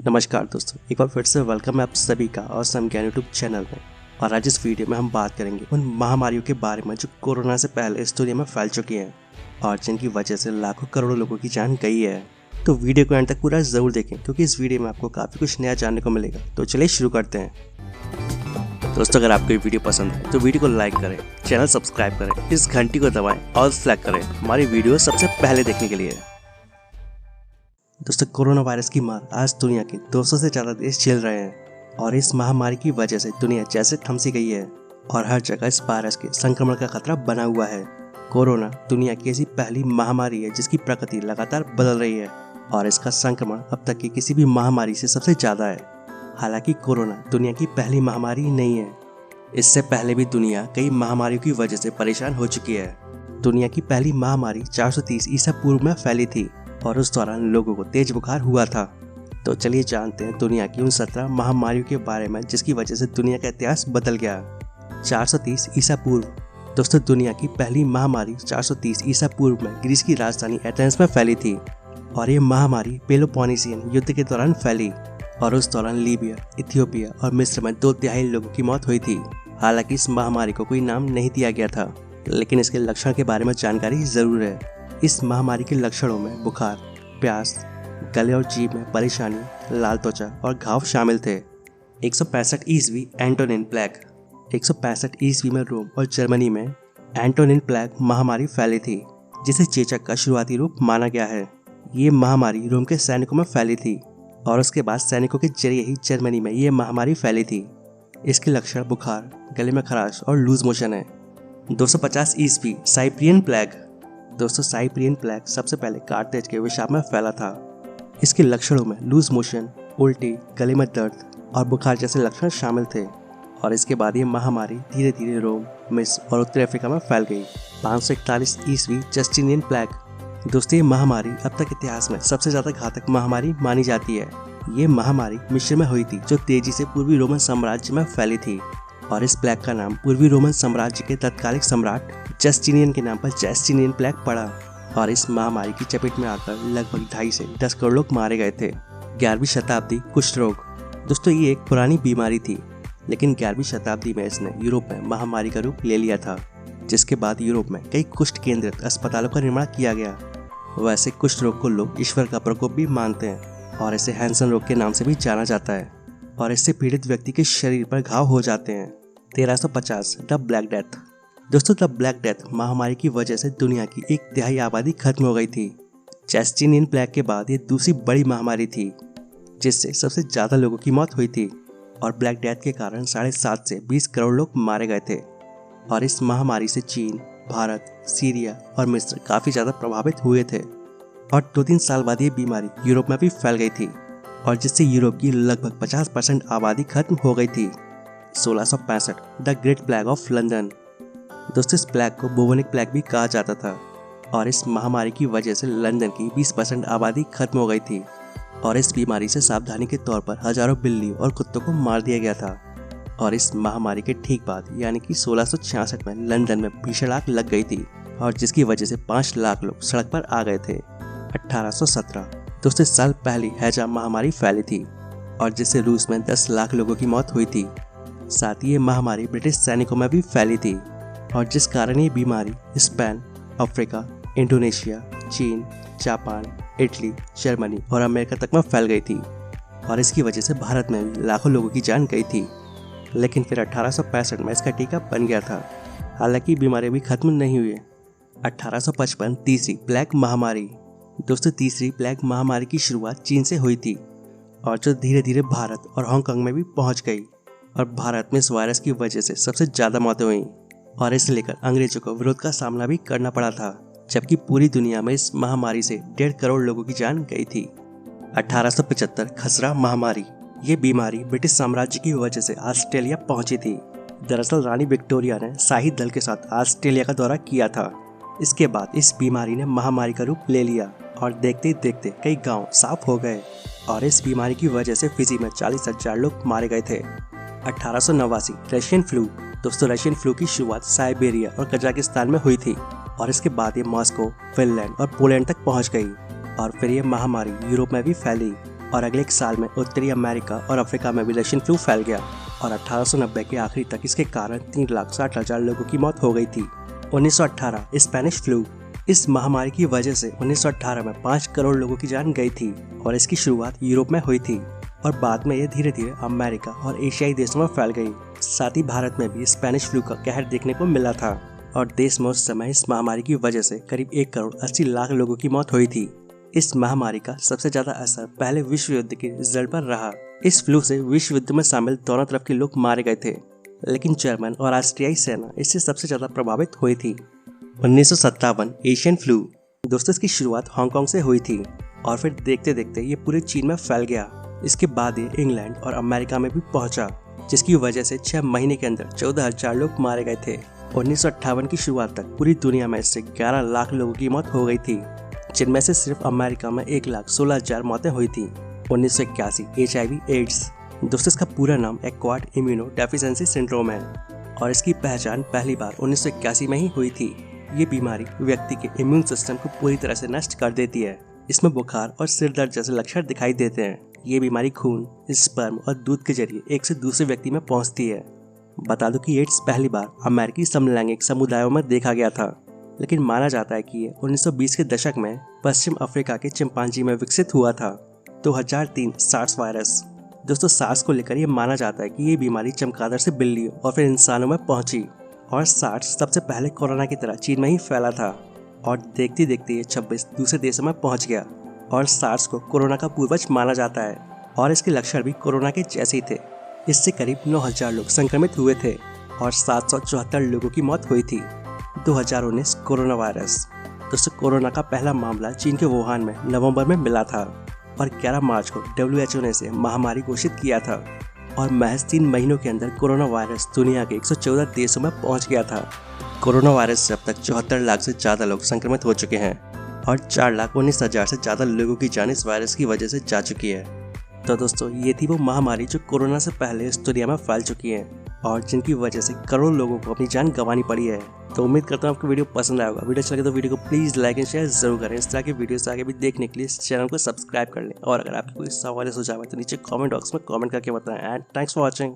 नमस्कार दोस्तों, एक बार फिर से वेलकम है आप सभी का ऑसम ज्ञान यूट्यूब चैनल में। और आज इस वीडियो में हम बात करेंगे उन महामारियों के बारे में जो कोरोना से पहले इस दुनिया में फैल चुकी हैं और जिनकी वजह से लाखों करोड़ों लोगों की जान गई है। तो वीडियो को एंड तक पूरा जरूर देखें क्योंकि इस वीडियो में आपको काफ़ी कुछ नया जानने को मिलेगा। तो चलिए शुरू करते हैं। दोस्तों, अगर आपको ये वीडियो पसंद है तो वीडियो को लाइक करें, चैनल सब्सक्राइब करें, इस घंटी को दबाएं, ऑल सेलेक्ट करें हमारी वीडियो सबसे पहले देखने के लिए। दोस्तों, कोरोना वायरस की मार आज दुनिया के 200 से ज़्यादा देश झेल रहे हैं और इस महामारी की वजह से दुनिया जैसे थमसी गई है और हर जगह इस वायरस के संक्रमण का खतरा बना हुआ है। कोरोना दुनिया की ऐसी पहली महामारी है जिसकी प्रकृति लगातार बदल रही है और इसका संक्रमण अब तक की किसी भी महामारी से सबसे ज़्यादा है। हालांकि कोरोना दुनिया की पहली महामारी नहीं है। इससे पहले भी दुनिया कई महामारियों की वजह से परेशान हो चुकी है। दुनिया की पहली महामारी 430 ईसा पूर्व में फैली थी और उस दौरान लोगों को तेज बुखार हुआ था। तो चलिए जानते हैं दुनिया की उन 17 महामारियों के बारे में जिसकी वजह से दुनिया का इतिहास बदल गया। 430 ईसा पूर्व। दोस्तों, दुनिया की पहली महामारी 430 ईसा पूर्व में ग्रीस की राजधानी एथेंस में फैली थी और ये महामारी पेलोपोनेशियन युद्ध के दौरान फैली और उस दौरान लीबिया, इथियोपिया और मिस्र में 2/3 लोगों की मौत हुई थी। हालांकि इस महामारी को कोई नाम नहीं दिया गया था, लेकिन इसके लक्षण के बारे में जानकारी जरूर है। इस महामारी के लक्षणों में बुखार, प्यास, गले और जीभ में परेशानी, लाल त्वचा और घाव शामिल थे। 165 ईस्वी एंटोनिन प्लेग। 165 ईस्वी में रोम और जर्मनी में एंटोनिन प्लेग महामारी फैली थी जिसे चेचक का शुरुआती रूप माना गया है। ये महामारी रोम के सैनिकों में फैली थी और उसके बाद सैनिकों के जरिए ही जर्मनी में ये महामारी फैली थी। इसके लक्षण बुखार, गले में खराश और लूज मोशन है। 250 ईस्वी साइप्रियन प्लेग। दोस्तों, साइप्रियन प्लेग सबसे पहले कार्थेज के विशाप में फैला था। इसके लक्षणों में लूज मोशन, उल्टी, गले में दर्द और बुखार जैसे लक्षण शामिल थे और इसके बाद ये महामारी धीरे धीरे रोम, मिस्र और उत्तर अफ्रीका में फैल गई। 541 ईस्वी जस्टिनियन प्लेग। दोस्तों, ये महामारी अब तक इतिहास में सबसे ज्यादा घातक महामारी मानी जाती है। ये महामारी मिस्र में हुई थी जो तेजी से पूर्वी रोमन साम्राज्य में फैली थी और इस प्लेग का नाम पूर्वी रोमन साम्राज्य के तत्कालिक सम्राट जस्टिनियन के नाम पर जस्टिनियन प्लेग पड़ा और इस महामारी की चपेट में आकर लगभग 2.5 से 10 करोड़ लोग मारे गए थे। 11वीं शताब्दी कुष्ठ रोग। दोस्तों, ये एक पुरानी बीमारी थी लेकिन 11वीं शताब्दी में इसने यूरोप में महामारी का रूप ले लिया था, जिसके बाद यूरोप में कई कुष्ठ केंद्रित अस्पतालों का निर्माण किया गया। वैसे कुष्ठ रोग को लोग ईश्वर का प्रकोप भी मानते हैं और इसे हैंसन रोग के नाम से भी जाना जाता है और इससे पीड़ित व्यक्ति के शरीर पर घाव हो जाते हैं। 1350 द ब्लैक डेथ। दोस्तों, द ब्लैक डेथ महामारी की वजह से दुनिया की 1/3 आबादी खत्म हो गई थी। जस्टिनियन प्लेग के बाद ये दूसरी बड़ी महामारी थी जिससे सबसे ज्यादा लोगों की मौत हुई थी और ब्लैक डेथ के कारण 7.5 से 20 करोड़ लोग मारे गए थे और इस महामारी से चीन, भारत, सीरिया और मिस्र काफी ज्यादा प्रभावित हुए थे और 2-3 साल बाद ये बीमारी यूरोप में भी फैल गई थी और जिससे यूरोप की लगभग 50% आबादी खत्म हो गई थी। 1665 the great plague of London. दोस्तों, इस प्लेग को बुबोनिक प्लेग भी कहा जाता था और इस महामारी की वजह से लंदन की 20% आबादी खत्म हो गई थी और इस बीमारी से सावधानी के तौर पर हजारों बिल्ली और कुत्तों को मार दिया गया था और इस महामारी के ठीक बाद यानी कि 1666 में लंदन में भीषण आग लग गई थी और जिसकी वजह से 5 लाख लोग सड़क पर आ गए थे। 1817। दोस्तों, इस साल पहली हैजा महामारी फैली थी और जिससे रूस में 10 लाख लोगों की मौत हुई थी। साथ ही ये महामारी ब्रिटिश सैनिकों में भी फैली थी और जिस कारण ये बीमारी स्पेन, अफ्रीका, इंडोनेशिया, चीन, जापान, इटली, जर्मनी और अमेरिका तक में फैल गई थी और इसकी वजह से भारत में भी लाखों लोगों की जान गई थी। लेकिन फिर 1865 में इसका टीका बन गया था। हालांकि बीमारी भी खत्म नहीं हुई। 1855 तीसरी प्लेग महामारी। दोस्तों, तीसरी प्लेग महामारी की शुरुआत चीन से हुई थी और जो धीरे धीरे भारत और हांगकांग में भी पहुंच गई और भारत में इस वायरस की वजह से सबसे ज्यादा मौतें हुई और इसे लेकर अंग्रेजों को विरोध का सामना भी करना पड़ा था, जबकि पूरी दुनिया में इस महामारी से 1.5 करोड़ लोगों की जान गई थी। 1875 खसरा महामारी। ये बीमारी ब्रिटिश साम्राज्य की वजह से ऑस्ट्रेलिया पहुंची थी। दरअसल रानी विक्टोरिया ने शाही दल के साथ ऑस्ट्रेलिया का दौरा किया था। इसके बाद इस बीमारी ने महामारी का रूप ले लिया और देखते ही देखते कई गाँव साफ हो गए और इस बीमारी की वजह से फिजी में 40,000 लोग मारे गए थे। 1889 रशियन फ्लू। दोस्तों, रशियन फ्लू की शुरुआत साइबेरिया और कजाकिस्तान में हुई थी और इसके बाद ये मॉस्को, फिनलैंड और पोलैंड तक पहुंच गई और फिर ये महामारी यूरोप में भी फैली और अगले एक साल में उत्तरी अमेरिका और अफ्रीका में भी रशियन फ्लू फैल गया और 1890 के आखिरी तक इसके कारण 3,60,000 लोगों की मौत हो गई थी। 1918 स्पेनिश फ्लू। इस महामारी की वजह से 1918 में 5 करोड़ लोगों की जान गई थी और इसकी शुरुआत यूरोप में हुई थी और बाद में यह धीरे धीरे अमेरिका और एशियाई देशों में फैल गई। साथ ही भारत में भी स्पेनिश फ्लू का कहर देखने को मिला था और देश में उस समय इस महामारी की वजह से करीब 1 करोड़ 80 लाख लोगों की मौत हुई थी। इस महामारी का सबसे ज्यादा असर पहले विश्व युद्ध के रिजल्ट पर रहा। इस फ्लू से विश्व युद्ध में शामिल दोनों तरफ के लोग मारे गए थे, लेकिन जर्मन और ऑस्ट्रियाई सेना इससे सबसे ज्यादा प्रभावित हुई थी। 1957 एशियन फ्लू। दोस्तों, इसकी शुरुआत हांगकांग से हुई थी और फिर देखते देखते ये पूरे चीन में फैल गया। इसके बाद ये इंग्लैंड और अमेरिका में भी पहुंचा, जिसकी वजह से 6 महीने के अंदर 14,000 लोग मारे गए थे। 1958 की शुरुआत तक पूरी दुनिया में इससे 11 लाख लोगों की मौत हो गई थी, जिनमें से सिर्फ अमेरिका में 1,16,000 मौतें हुई थी। 1981 HIV एड्स। दोस्तों, इसका पूरा नाम एक्वायर्ड इम्यूनोडेफिशिएंसी सिंड्रोम है और इसकी पहचान पहली बार 1981 में ही हुई थी। ये बीमारी व्यक्ति के इम्यून सिस्टम को पूरी तरह से नष्ट कर देती है। इसमें बुखार और सिर दर्द जैसे लक्षण दिखाई देते हैं। ये बीमारी खून, स्पर्म और दूध के जरिए एक से दूसरे व्यक्ति में पहुंचती है। बता दो कि एड्स पहली बार अमेरिकी समलैंगिक समुदायों में देखा गया था, लेकिन माना जाता है कि ये 1920 के दशक में पश्चिम अफ्रीका के चिंपांजी में विकसित हुआ था। 2003 सार्स वायरस। दोस्तों, सार्स को लेकर यह माना जाता है कि ये बीमारी चमगादड़ से बिल्लियों और फिर इंसानों में पहुंची और सार्स सबसे पहले कोरोना की तरह चीन में ही फैला था और देखते देखते ये 26 दूसरे देशों में पहुंच गया और सार्स को कोरोना का पूर्वज माना जाता है और इसके लक्षण भी कोरोना के जैसे ही थे। इससे करीब 9,000 लोग संक्रमित हुए थे और 774 लोगों की मौत हुई थी। 2019 कोरोना वायरस। दोस्तों, कोरोना का पहला मामला चीन के वुहान में नवंबर में मिला था और 11 मार्च को WHO ने इसे महामारी घोषित किया था और महज 3 महीनों के अंदर कोरोना वायरस दुनिया के 114 देशों में पहुंच गया था। कोरोना वायरस से अब तक 74 लाख से ज़्यादा लोग संक्रमित हो चुके हैं और 4,19,000 से ज़्यादा लोगों की जान इस वायरस की वजह से जा चुकी है। तो दोस्तों, ये थी वो महामारी जो कोरोना से पहले इस दुनिया में फैल चुकी है और जिनकी वजह से करोड़ों लोगों को अपनी जान गंवानी पड़ी है। तो उम्मीद करता हूँ आपको वीडियो पसंद आएगा। वीडियो अच्छा लगे तो वीडियो को प्लीज़ लाइक एंड शेयर जरूर करें। इस तरह के वीडियोस आगे भी देखने के लिए इस चैनल को सब्सक्राइब कर लें और अगर आपकी कोई सवाल सुझाव है तो नीचे कमेंट बॉक्स में कमेंट करके बताएं। And thanks for watching.